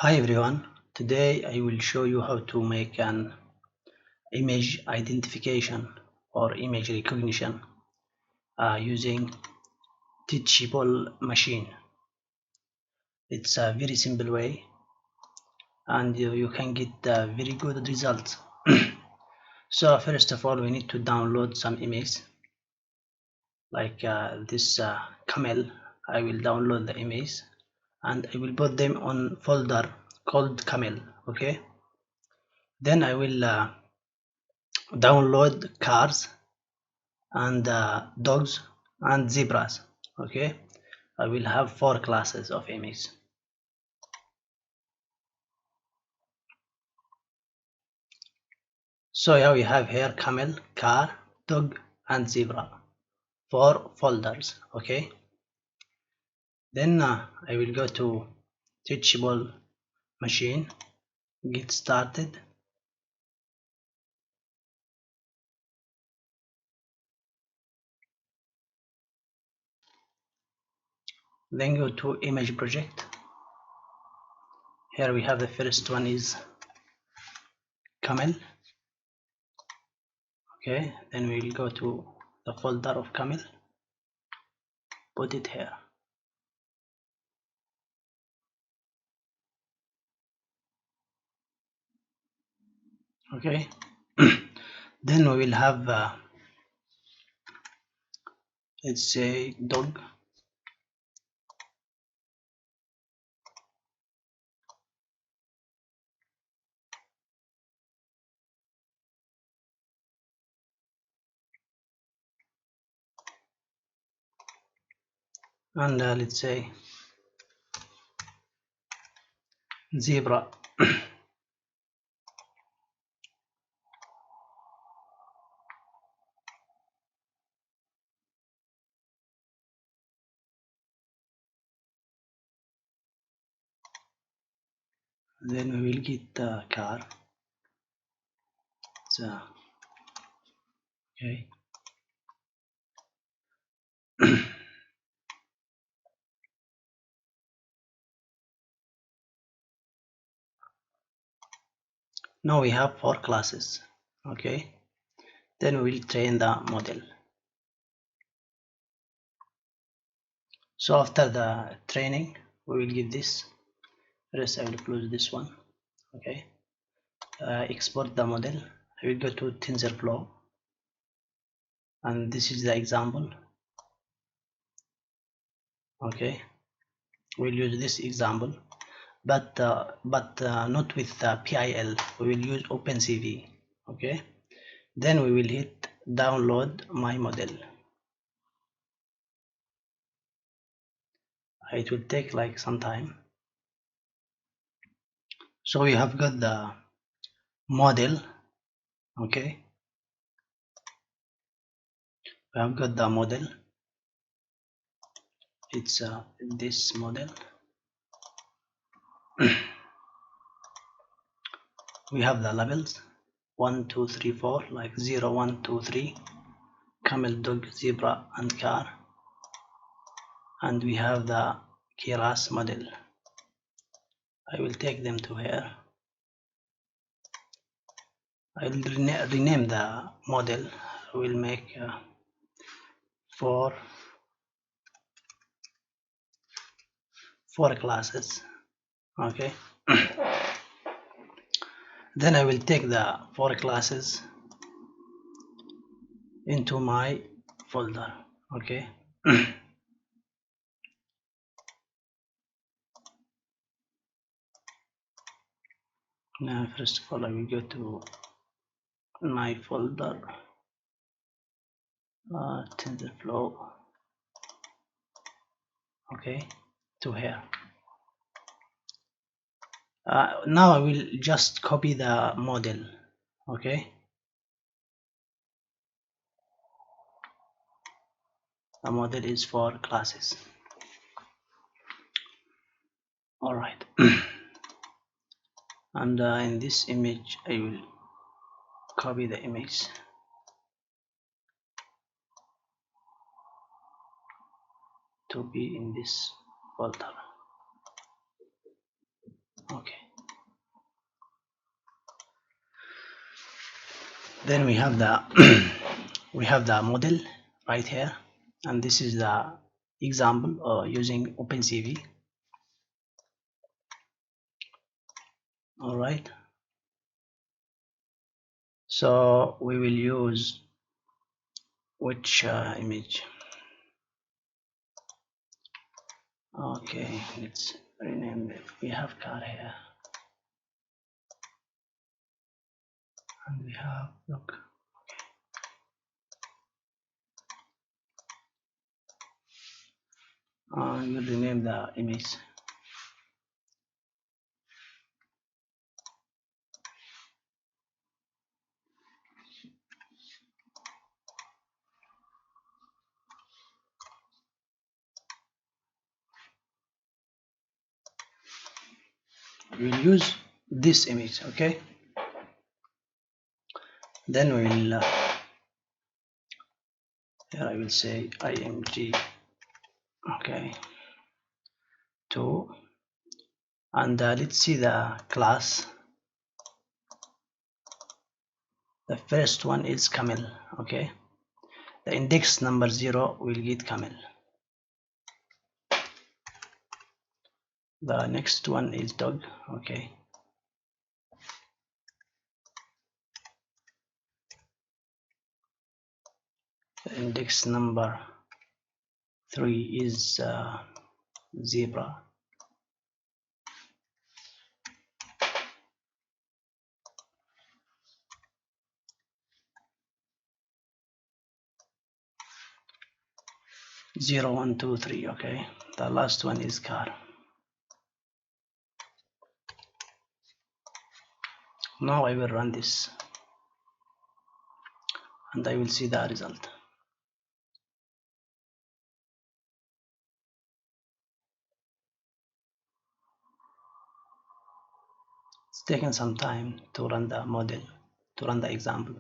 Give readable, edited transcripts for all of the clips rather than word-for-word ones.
Hi everyone, today I will show you how to make an image identification or image recognition using teachable machine. It's a very simple way and you can get very good results. So first of all we need to download some images like this camel. I will download the image and I will put them on folder called camel. Okay, then I will download cars and dogs and zebras. Okay, I will have 4 classes of image. So here we have here camel, car, dog and zebra, 4 folders. Okay, then I will go to teachable machine, get started, then go to image project. Here we have the first one is camel. Okay, then we will go to the folder of camel, put it here. Okay, then we will have let's say dog. And let's say zebra. Then we will get the car. So okay. Now we have 4 classes. Okay, then we will train the model. So after the training we will give this. First I will close this one. Okay, export the model. I will go to tensorflow and this is the example. Okay, we'll use this example, but not with PIL. We will use opencv. Okay, then we will hit download my model. It will take like some time. So we have got the model. Okay, we have got the model. It's this model. We have the labels 1 2 3 4, like 0 1 2 3, camel, dog, zebra and car, and we have the keras model. I will take them to here. I will rename the model. I will make 4 classes. Okay. Then I will take the 4 classes into my folder. Okay. Now first of all I will go to my folder, tensorflow. Okay, to here. Now I will just copy the model. Okay, the model is 4 classes. All right. And in this image I will copy the image to be in this folder. Okay, then we have the we have the model right here, and this is the example using opencv. All right, so we will use which image. Okay, let's rename it. We have car here, and we have look. We will rename the image. We will use this image. Okay, then we will here I will say img. Okay, 2, and let's see the class. The first one is camel. Okay, the index number 0 will get camel. The next one is dog. Okay, the index number 3 is zebra. Zero, 1, 2, 3. Okay, the last one is car. Now I will run this and I will see the result. It's taken some time to run the model, to run the example.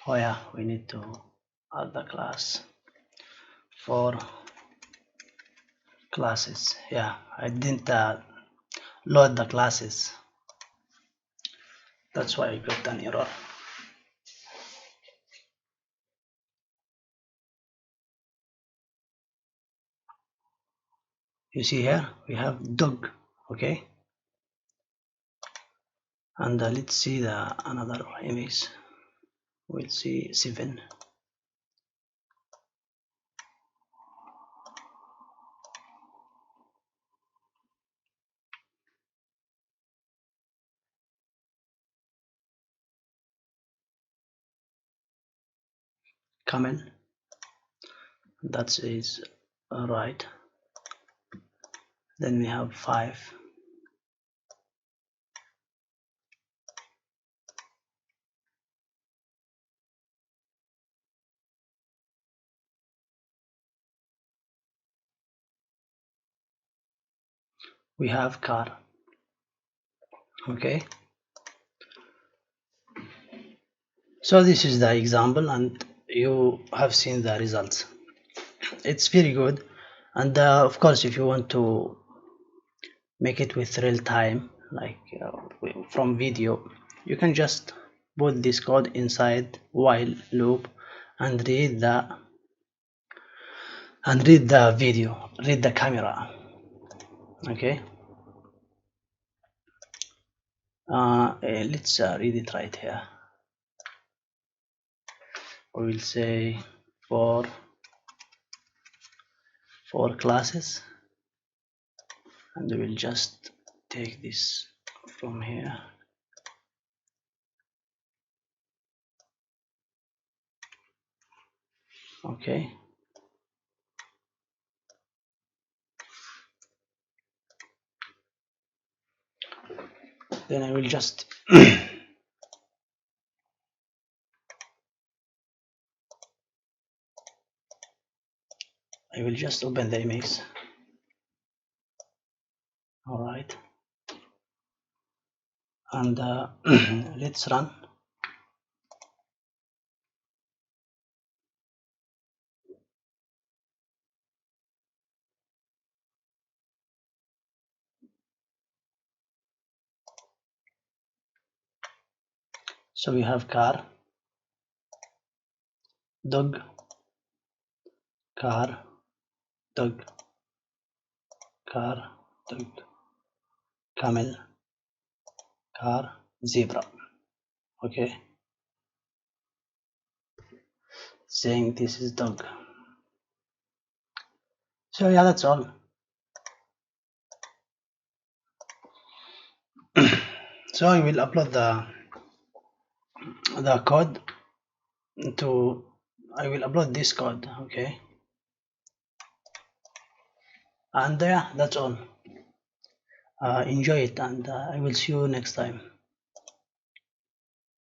Oh yeah, we need to add the class for classes. Yeah, I didn't load the classes. That's why I got an error. You see here we have dog. Okay, and let's see the another image. We'll see 7. Camel. That is right. Then we have 5. We have car. Okay, so this is the example and you have seen the results. It's very good, and of course if you want to make it with real time, like from video, you can just put this code inside while loop and read the video, read the camera. Okay, let's read it right here. We will say for classes, and we will just take this from here. Okay, then I will just I will just open the image. All right, and let's run. So we have car, dog, car, dog, car, dog, camel, car, zebra. Okay, saying this is dog. So yeah, that's all. So I will upload the code to I will upload this code. Okay, and yeah, that's all. Enjoy it, and I will see you next time.